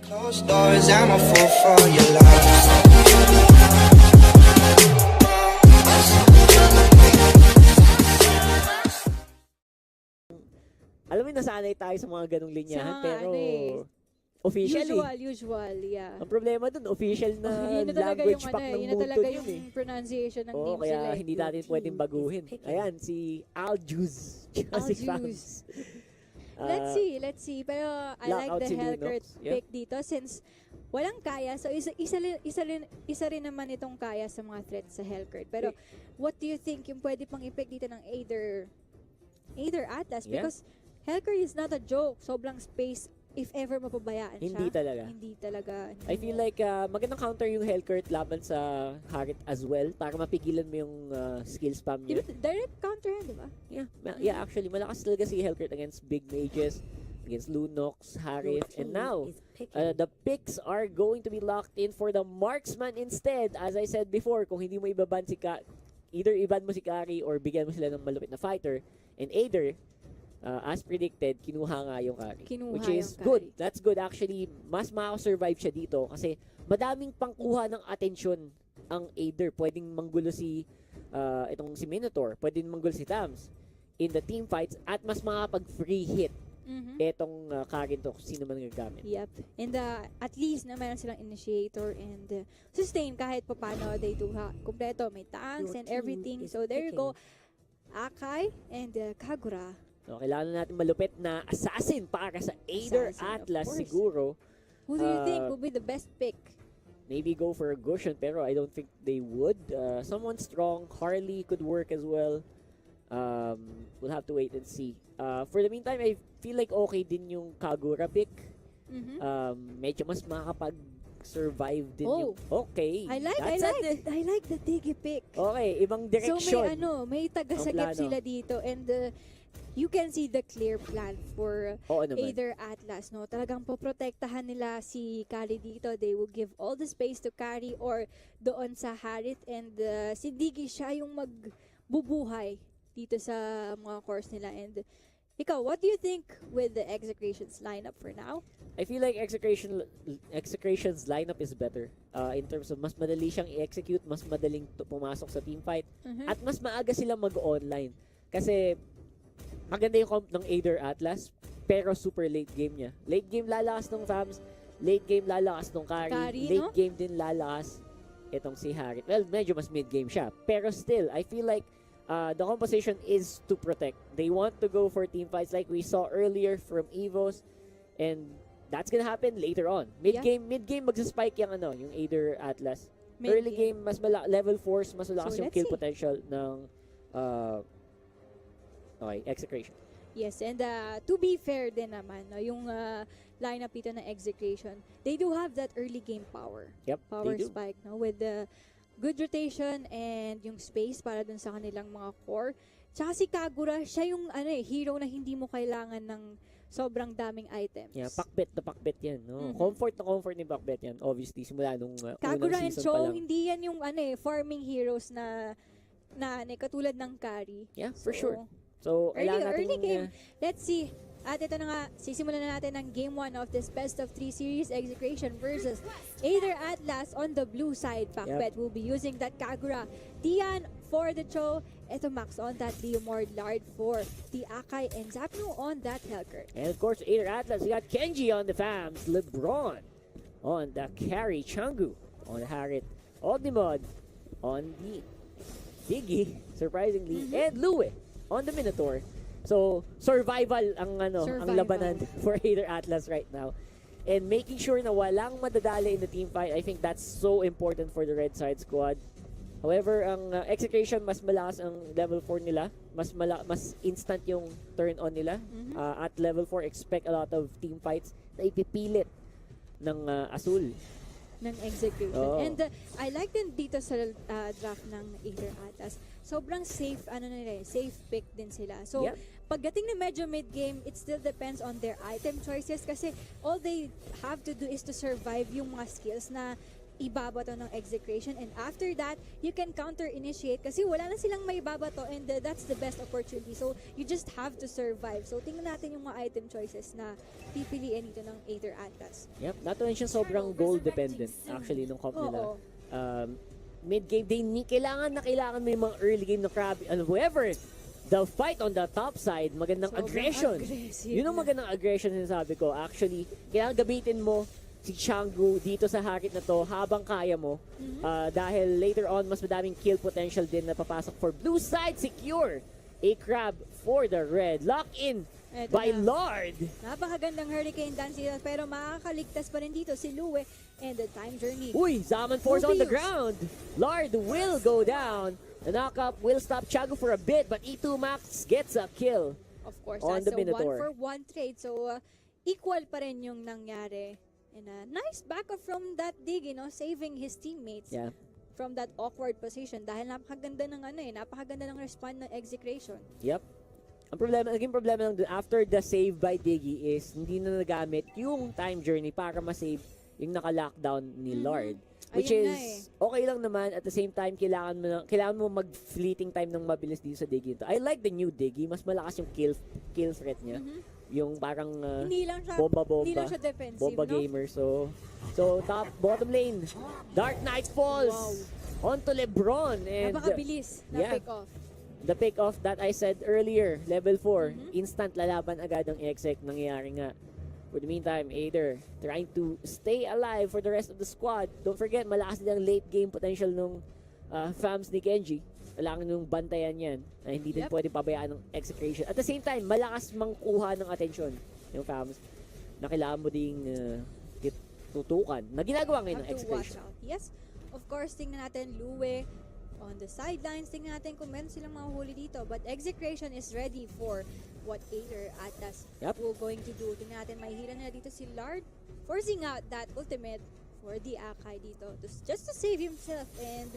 Closed doors, I'm a fool for your love. Alam mo, nasanay tayo sa mga ganong linyahan, pero officially. Usual, yeah. Ang problema dun, official na Yun na talaga language yung, pack ng yun na mundo talaga yun yung eh. pronunciation ng Oo, team kaya sila. hindi natin pwedeng baguhin. Ayan, si Aljuz. Si Fams. Let's see. Pero I like Lockout the si Hellcurt Lunox. Yeah. pick dito since walang kaya. So isa rin naman itong kaya sa mga threats sa Hellcurt. Pero what do you think yung pwede pang i-pick dito ng either Atlas? Yeah. Because Hellcurt is not a joke. Sobrang space if ever mapabayaan siya. Hindi talaga. I feel like magandang counter yung Hellcurt laban sa Harit as well para mapigilan mo yung skill spam niya. Direct counter yan, di ba? Yeah, actually, malakas talaga si Hellcurt against big mages, against Lunox, Harit, and now the picks are going to be locked in for the marksman instead. As I said before, kung hindi mo ibaban si either iban mo si Kari or bigyan mo sila ng malupit na fighter, and either as predicted, kinuha nga yung Kari. Which is good. That's good actually. Mas makasurvive siya dito kasi madaming pangkuha ng atensyon ang Aider. Pwedeng manggulo si itong si Minotaur. Pwedeng manggulo si Tams in the team fights at mas makapag-free hit itong Kari to sino man gagamit. Yep. And at least na meron silang initiator and sustain kahit paano they do kompleto. May tanks and everything. So there you go. Akai and Kagura. So, kailangan natin malupit na assassin para sa Aider Atlas siguro. Who do you think will be the best pick? Maybe go for a Goshen, pero I don't think they would. Someone strong, Harley could work as well. We'll have to wait and see. For the meantime, I feel like okay din yung Kagura pick. Medyo mas makakapag-survive din yung... Okay. I like the Digi pick. Okay, ibang direction. So may taga-sagip sila dito and you can see the clear plan for either Atlas, no? Talagang poprotektahan nila si Kari dito. They will give all the space to Kari or doon sa Harit and si Digi siya yung magbubuhay dito sa mga course nila. And ikaw, what do you think with the Execration's lineup for now? I feel like Execration's lineup is better in terms of mas madali siyang i-execute, mas madaling pumasok sa teamfight, at mas maaga silang mag-online. Kasi maganda yung comp ng Aider Atlas, pero super late game niya. Late game lalakas ng Fams, late game lalakas ng Kari, late game din lalakas itong si Harit. Well, medyo mas mid game siya. Pero still, I feel like the composition is to protect. They want to go for team fights like we saw earlier from Evos, and that's gonna happen later on. Mid game magsa-spike yung Aider Atlas. Early game, mas level 4s, mas malakas yung kill potential ng Execration. Yes, and to be fair din naman, yung lineup ito ng Execration, they do have that early game power. Yep, power spike, no? With the good rotation and yung space para dun sa kanilang mga core. Tsaka si Kagura, siya yung hero na hindi mo kailangan ng sobrang daming items. Yeah, pakbet na pakbet yan. No? Comfort na comfort ni pakbet yan. Obviously, simula nung Kagura unang and season Cho, pa lang. hindi yan yung farming heroes na katulad ng Kari. Yeah, for sure. So, early game. Let's see. At ito na nga, sisimulan na natin ang Game 1 of this Best of 3 series, Execration versus Aider Atlas on the blue side. Pakbet will be using that Kagura. Tian for the Cho. Ito Max on that Leomord Lard for the Akai and SAPNU on that Hellcurt. And of course, Aider Atlas, we got Kenji on the Fams, LeBron on the Carry, Changu on the Harit, Ognimod on the Digi, surprisingly, and Lue on the Minotaur. So, survival ang labanan for Aider Atlas right now. And making sure na walang madadali in the team fight, I think that's so important for the red side squad. However, ang Execration, mas malakas ang level 4 nila. Mas instant yung turn on nila. At level 4, expect a lot of team fights na ipipilit ng Azul. Ng Execration. And I like din dito sa draft ng Aider Atlas. Sobrang safe, safe pick din sila. So, pagdating na medyo mid-game, it still depends on their item choices kasi all they have to do is to survive yung mga skills na ibabato ng Execration, and after that, you can counter-initiate kasi wala na silang may babato, and that's the best opportunity. So, you just have to survive. So, tingnan natin yung mga item choices na pipiliin dito ng Aider Atlas. Yep, not to mention sobrang goal dependent actually nung comp nila. Mid-game, kailangan may mga early game na crab, whoever, the fight on the top side, magandang aggression. Yun ang magandang aggression sinasabi ko. Actually, kailangan gamitin mo si Changu dito sa harit na to habang kaya mo. Dahil later on, mas madaming kill potential din na papasok for blue side. Secure a crab for the red. Lock in by Lord. Napakagandang hurricane dance dito, pero makakaligtas pa rin dito si Lue and the time journey. Uy, Zaman Force on the ground. Lord will go down. The knockup will stop Chago for a bit, but E2 Max gets a kill. Of course, on that's the a Minotaur. 1-for-1 trade. So, equal pa rin yung nangyari. And a nice backup from that dig, saving his teammates from that awkward position. Dahil napakaganda ng napakaganda ng respond ng Execration. Yep. Naging problema lang dun, after the save by Diggy is hindi na nagamit yung time journey para ma-save yung naka-lockdown ni Lord. Which is okay lang naman. At the same time, kailangan mo mag-fleeting time ng mabilis dito sa Diggy. I like the new Diggy. Mas malakas yung kill threat niya. Yung parang bomba-bomba. Hindi lang siya defensive, bomba gamer. So bottom lane. Dark Knight falls onto LeBron. And napakabilis na pick off. The pick-off that I said earlier, level 4, instant lalaban agad ng Exec, nangyayari nga. For the meantime, Aether trying to stay alive for the rest of the squad. Don't forget, malakas din ang late game potential nung fams ni Kenji. Kailangan nung bantayan yan na hindi din pwede pabayaan ng Execration. At the same time, malakas mangkuha ng atensyon yung fams na kailangan mo ding tutukan na ginagawa ngayon ng Execration. Yes, of course, tingnan natin Lue on the sidelines. Tingnan natin kung meron silang mahuli dito. But Execration is ready for what Aether Atlas will going to do. Tingnan natin, may hila nila dito si Lard, forcing out that ultimate for the Akai dito. Just to save himself, and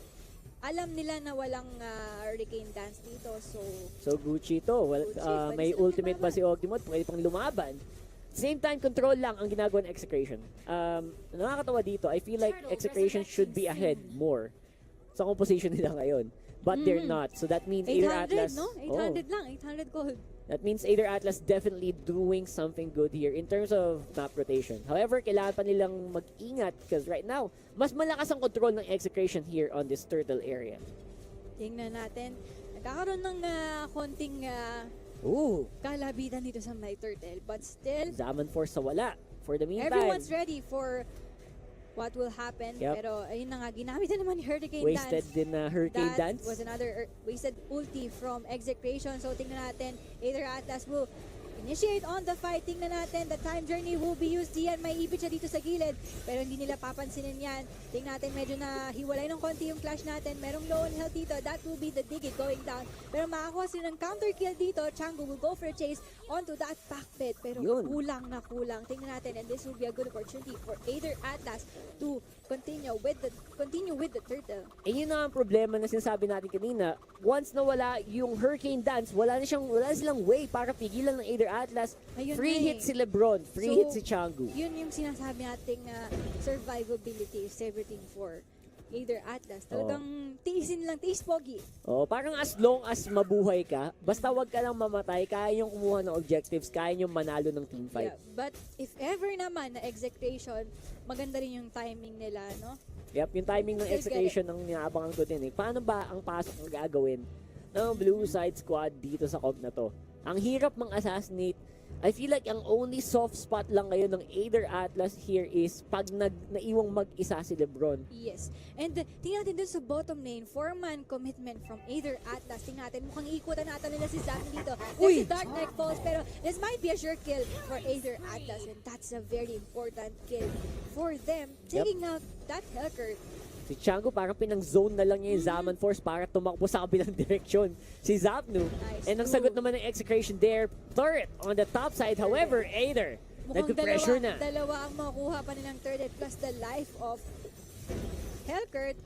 alam nila na walang hurricane dance dito. So Gucci to. Well, may ultimate pa si Ogdimod, pwede pang lumaban. Same time, control lang ang ginagawa ng Execration. Nakakatawa dito, I feel like Execration should be ahead more sa composition nila ngayon. But they're not. So that means Aether Atlas... 800 lang. 800 gold. That means Aether Atlas definitely doing something good here in terms of map rotation. However, kailangan pa nilang mag-ingat because right now, mas malakas ang control ng Execration here on this turtle area. Tingnan natin. Nagkakaroon ng konting kalabitan dito sa my turtle. But still... Zaman Force sa wala. For the meantime... Everyone's ready for what will happen. Pero ayun na nga, ginamit na naman ni Hurricane Dance. Wasted din na Hurricane Dance. That was another wasted ulti from Execration. So tingnan natin, Aether Atlas will initiate on the fight. Tingnan natin, the time journey will be used. Diyan, may ipit siya dito sa gilid. Pero hindi nila papansinin yan. Tingnan natin, medyo na hiwalay ng konti yung clash natin. Merong low on health dito. That will be the Digit going down. Pero makakuha sila ng counter kill dito. Changu will go for a chase onto that back pit. Pero kulang na kulang. Tingnan natin, and this will be a good opportunity for Aether Atlas to continue with the turtle. Yun na ang problema na sinasabi natin kanina. Once na wala yung Hurricane Dance, wala silang way para pigilan ng Aether Atlas. Free hit si LeBron, free hit si Changu. Yun yung sinasabi nating survivability is everything for Aether Atlas. Talagang tiis pogi. Parang as long as mabuhay ka, basta wag ka lang mamatay, kaya yung kumuha ng objectives, kaya yung manalo ng teamfight. But if ever naman na Execration, maganda rin yung timing nila, no? Yep, yung timing ng Execration ang inaabangan ko din. Paano ba ang pasok na gagawin ng Blue Side Squad dito sa comp na to? Ang hirap mang-assassinate. I feel like ang only soft spot lang ngayon ng Aether Atlas here is pag naiwang mag-isa si LeBron. Yes. And tingnan natin dun sa bottom lane, 4-man commitment from Aether Atlas. Tingnan natin, mukhang ikutan natin nila si Zami dito. There's si Dark Knight falls, pero this might be a sure kill for Aether Atlas, and that's a very important kill for them. Taking out that Hellcurt. Si Changu parang pinang-zone na lang niya yung Zaman Force para tumakbo sa kabilang direksyon. Si SAPNU. And ang sagot naman ng Execration there, turret on the top side. However, Aether, nag-pressure na. Dalawa ang makuha pa nilang turret plus the life of Hellcurt.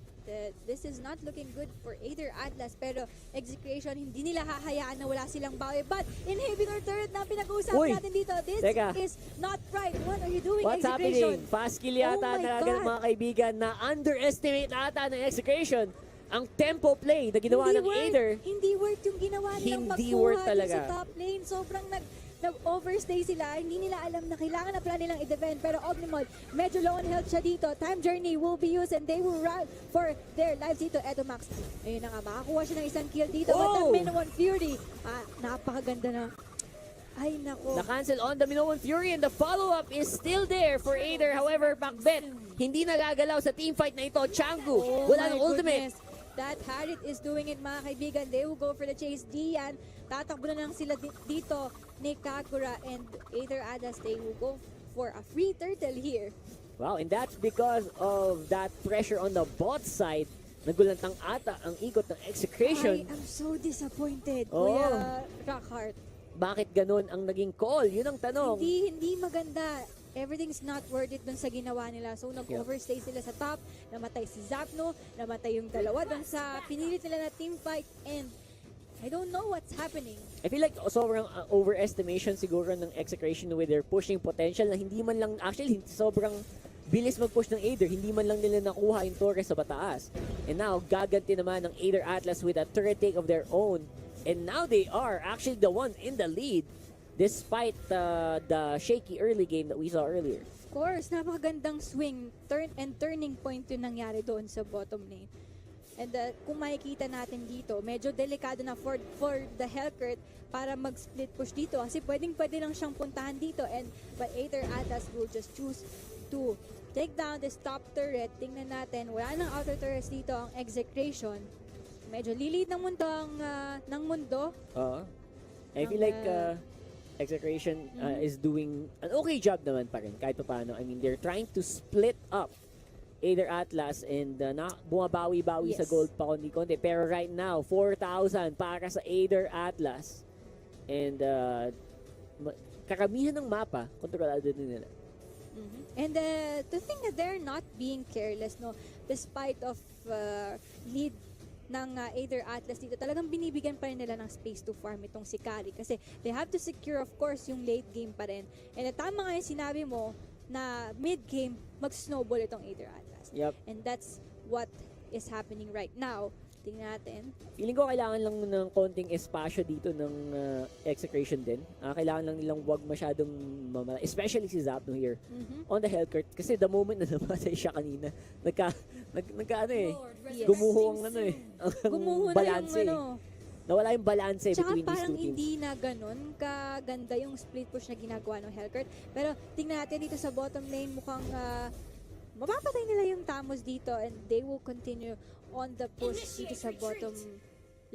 This is not looking good for Aether Atlas, pero Execration, hindi nila hahayaan na wala silang bawi. But inhibiting our turret na pinag-uusapan natin dito, this is not right. What are you doing, What's Execration? Happening? Fast kill yata na mga kaibigan na underestimate ata ng Execration ang tempo play na ginawa ng Aether. Hindi worth yung ginawa nilang hindi magkuha worth talaga sa top lane. Sobrang nag-overstay sila. Hindi nila alam na kailangan na pala nilang i-defend. Pero Ognimod, medyo low on health siya dito. Time Journey will be used and they will run for their lives dito. Eto Max, ayun na nga, makakuha siya ng isang kill dito. But the Minoan Fury, napakaganda na. Ay, nako. Na-cancel on the Minoan Fury and the follow-up is still there for Aether. However, Macbeth, hindi nagagalaw sa teamfight na ito. Changu, wala ng ultimate. That Harit is doing it, mga kaibigan. They will go for the chase. Dian, tatakbo na lang sila dito ni Kakura and Aether Adas. They will go for a free turtle here. Wow, and that's because of that pressure on the bot side. Nagulantang ata ang ikot ng Execration. I am so disappointed, Oh. Kuya Rockheart. Bakit ganun ang naging call? Yun ang tanong. Hindi maganda. Everything's not worth it dun sa ginawa nila. So, nag-overstay sila sa top. Namatay si SAPNU. Namatay yung dalawa dun sa pinilit nila na team fight. And I don't know what's happening. I feel like sobrang overestimation siguro ng Execration with their pushing potential na hindi man lang, actually, sobrang bilis mag-push ng Aether. Hindi man lang nila nakuha yung Torres sa bataas. And now, gaganti naman ng Aether Atlas with a turret take of their own. And now they are actually the ones in the lead despite the shaky early game that we saw earlier. Of course, napakagandang swing, turning point yung nangyari doon sa bottom lane. And kung makikita natin dito, medyo delikado na for the Hellcurt para mag-split push dito. Kasi pwede lang siyang puntahan dito. But Aether Atlas will just choose to take down this top turret. Tingnan natin, wala nang outer turrets dito ang Execration. Medyo lilid ng mundo. I feel like Execration is doing an okay job naman pa rin kahit paano. I mean, they're trying to split up Aether Atlas and bumabawi-bawi sa gold pa konti-konti. Pero right now, 4,000 para sa Aether Atlas. And karamihan ng mapa, kontrolado din nila. And to think that they're not being careless, no, despite of lead ng Aether Atlas dito, talagang binibigyan pa rin nila ng space to farm itong si Kari kasi they have to secure of course yung late game pa rin. And tama nga yung sinabi mo na mid game mag-snowball itong Aether Atlas. Yep. And that's what is happening right now. Tingnan natin. Feeling ko kailangan lang ng konting espasyo dito ng Execration din. Kailangan lang nilang wag masyadong mamala, especially si SAPNU here on the Hellcurt kasi the moment na namatay siya kanina, gumuho ang Gumuho balanse. na yung Nawala yung balanse tsaka between these parang two teams. hindi na ganun kaganda yung split push na ginagawa ng Hellcurt. Pero tingnan natin dito sa bottom lane, mukhang mapapatay nila yung Tamos dito and they will continue on the push dito sa bottom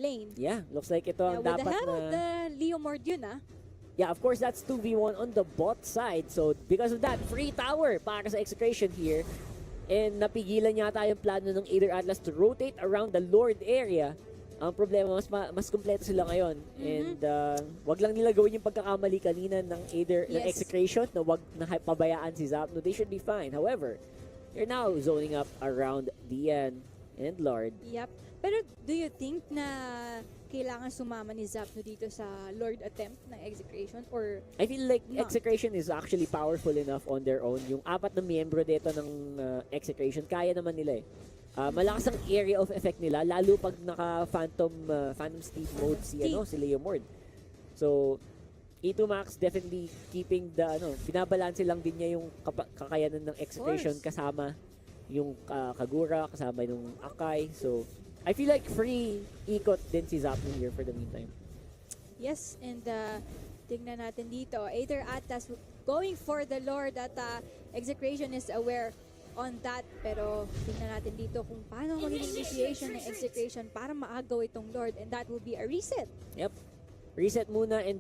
lane. Yeah, looks like ito ang With dapat the help of na... the Leo Mord yun, Yeah, of course, that's 2v1 on the bot side. So, because of that, free tower para sa Execration here. And napigilan yata yung plano ng Aether Atlas to rotate around the Lord area. Ang problema, mas kompleto sila ngayon. And wag lang nila gawin yung pagkakamali kanina ng ng Execration na wag na pabayaan si SAPNU. They should be fine. However, they're now zoning up around Dian and Lord. Yep. Pero do you think na kailangan sumama ni SAPNU dito sa Lord attempt ng Execration? Or I feel like Execration is actually powerful enough on their own. Yung 4 na miyembro dito ng Execration, kaya naman nila eh. Malakas ang area of effect nila, lalo pag naka-Phantom Steed mode si Leo Mord. So, E2 Max definitely keeping the, binabalanse lang din niya yung kakayanan ng Execration kasama yung Kagura, kasama yung Akai. So, I feel like free ikot din si SAPNU here for the meantime. yes, and tingnan natin dito. Aether Atlas going for the Lord at Execration is aware on that, pero tingnan natin dito kung paano magiging initiation ng Execration para maagaw itong Lord, and that will be a reset. Yep. Reset muna, and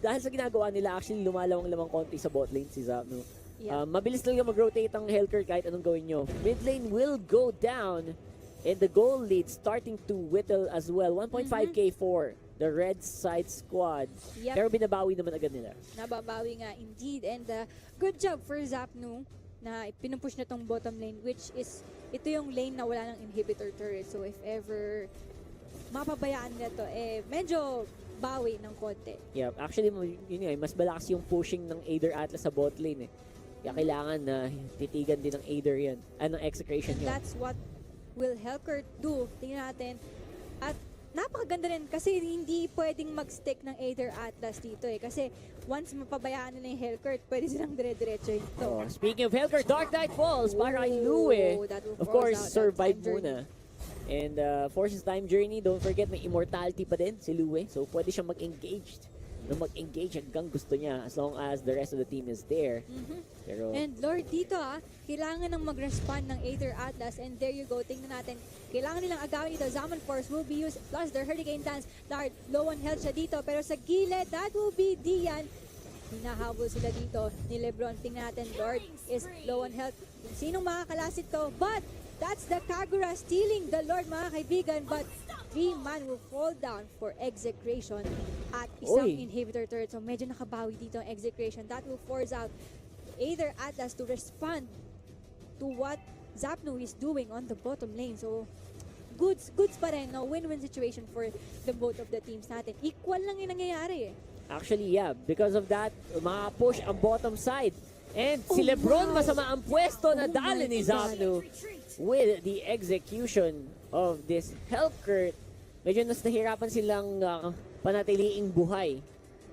dahil sa ginagawa nila, actually lumalawang-lamang konti sa bot lane si SAPNU. Yeah. Mabilis lang yung mag-rotate ang Hellcurt kahit anong gawin nyo. Mid lane will go down, and the goal lead starting to whittle as well. 1.5k for the red side squad. Yep. Pero binabawi naman agad nila. Nababawi nga indeed, and good job for SAPNU na pinupush na tong bottom lane, which is ito yung lane na wala ng inhibitor turret. So if ever mapabayaan nila to, medyo bawi ng konti. Yeah, actually, yun nga, mas malakas yung pushing ng Aether Atlas sa bot lane eh. Kaya kailangan na titigan din ng Aether yan. Ng Execration And yun. that's what will Hellcurt do. Tingnan natin. At napakaganda rin kasi hindi pwedeng mag-stick ng Aether Atlas dito eh. Kasi once mapabayaan nila yung Hellcurt, pwede silang dire-diretso ito. Oh, speaking of Hellcurt, Dark Knight Falls para kay Lue. that will Of force course, out that survive time journey. muna. And forces time journey, don't forget may immortality pa din si Lue. So pwede siya mag-engage hanggang gusto niya as long as the rest of the team is there. Pero And Lord, dito kailangan ng mag-respond ng Aether Atlas, and there you go, tingnan natin. Kailangan nilang agawin dito. Zaman Force will be used, plus their Hurricane Dance. Lord, low on health siya dito, pero sa gilid, that will be Dian. Hinahabol sila dito ni Lebron. Tingnan natin, Lord is low on health. Kung sinong makakalasit to, but that's the Kagura stealing the Lord, mga kaibigan, but 3-man will fall down for Execration at isang inhibitor turret. So medyo nakabawi dito ang Execration. That will force out Aether Atlas to respond to what SAPNU is doing on the bottom lane. So goods pa rin, no? Win-win situation for the both of the teams natin. Equal lang yung nangyayari eh. actually, yeah, because of that, makapush ang bottom side. And si Lebron masama ang pwesto na dali ni SAPNU with the execution of this Hellcurt. Medyo nahirapan silang panatiliing buhay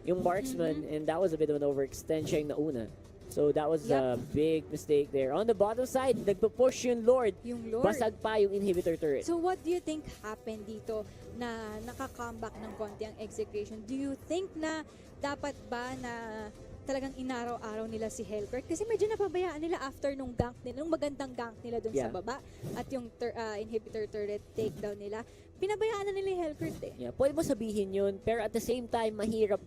yung marksman, and that was a bit of an overextension na una. So that was a big mistake there. On the bottom side, nagpo-push yung Lord. Basag pa yung inhibitor turret. So what do you think happened dito na naka-comeback ng konti ang Execration? Do you think na dapat ba na talagang inaraw-araw nila si Hellcurt? Kasi medyo napabayaan nila after nung gank nila, nung magandang gank nila dun sa baba at yung inhibitor turret takedown nila. Pinabayaan na nila yung Hellcurt eh. Yeah, pwede mo sabihin yun, pero at the same time, mahirap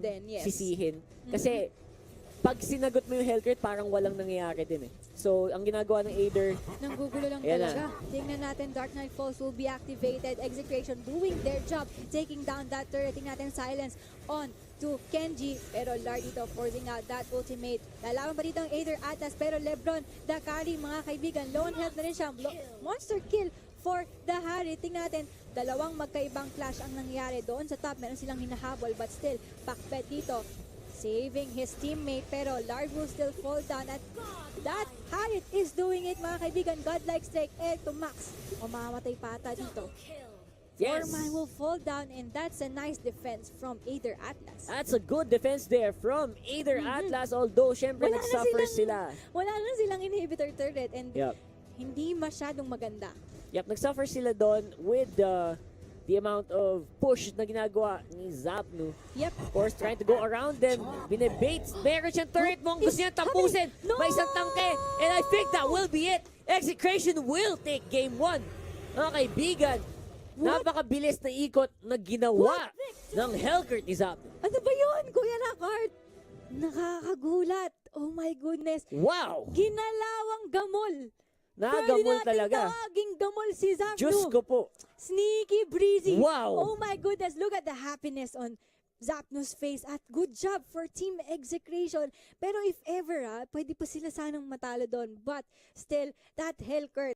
din, yes. Sisihin. Kasi pag sinagot mo yung Hellcurt, parang walang nangyayari din eh. So, ang ginagawa ng Aether, nanggugulo lang talaga. Tingnan natin, Dark Knight Falls will be activated. Execration doing their job, taking down that turret. Tingnan natin silence on to Kenji, pero Lard dito forcing out that ultimate. Lalaban pa dito ang Aether Atlas, pero Lebron, the carry, mga kaibigan, low on health na rin siya. Monster kill for the Harry. Tingnan natin, dalawang magkaibang clash ang nangyari doon sa top. Meron silang hinahabol, but still, backped dito. Saving his teammate, pero Lard will still fall down at that Harriet is doing it, mga kaibigan. Godlike strike, air to max. O mamamatay pa ata dito. yes, 4-man will fall down, and that's a nice defense from Aether Atlas. that's a good defense there from Aether Atlas, although syempre nag-suffer sila. Wala na silang inhibitor turret, and hindi masyadong maganda. Nag-suffer sila doon with the amount of push na ginagawa ni SAPNU. Of course, trying to go around them. Binabaits. Meron siyang turret mo. Gusto niya tapusin. May isang tangke. And I think that will be it. Execration will take game 1. Mga kaibigan, napakabilis na ikot na ginawa ng Hellcurt ni SAPNU. Ano ba yun, Kuya Nakart? Nakakagulat. Oh my goodness. Wow! Ginalawang gamol. Nagamol talaga. Tawaging gamol si SAPNU. Diyos ko po. Sneaky breezy. Wow. Oh my goodness. Look at the happiness on SAPNU's face. At good job for Team Execration. Pero if ever, pwede pa sila sanang matalo doon. But still, that Hellcurt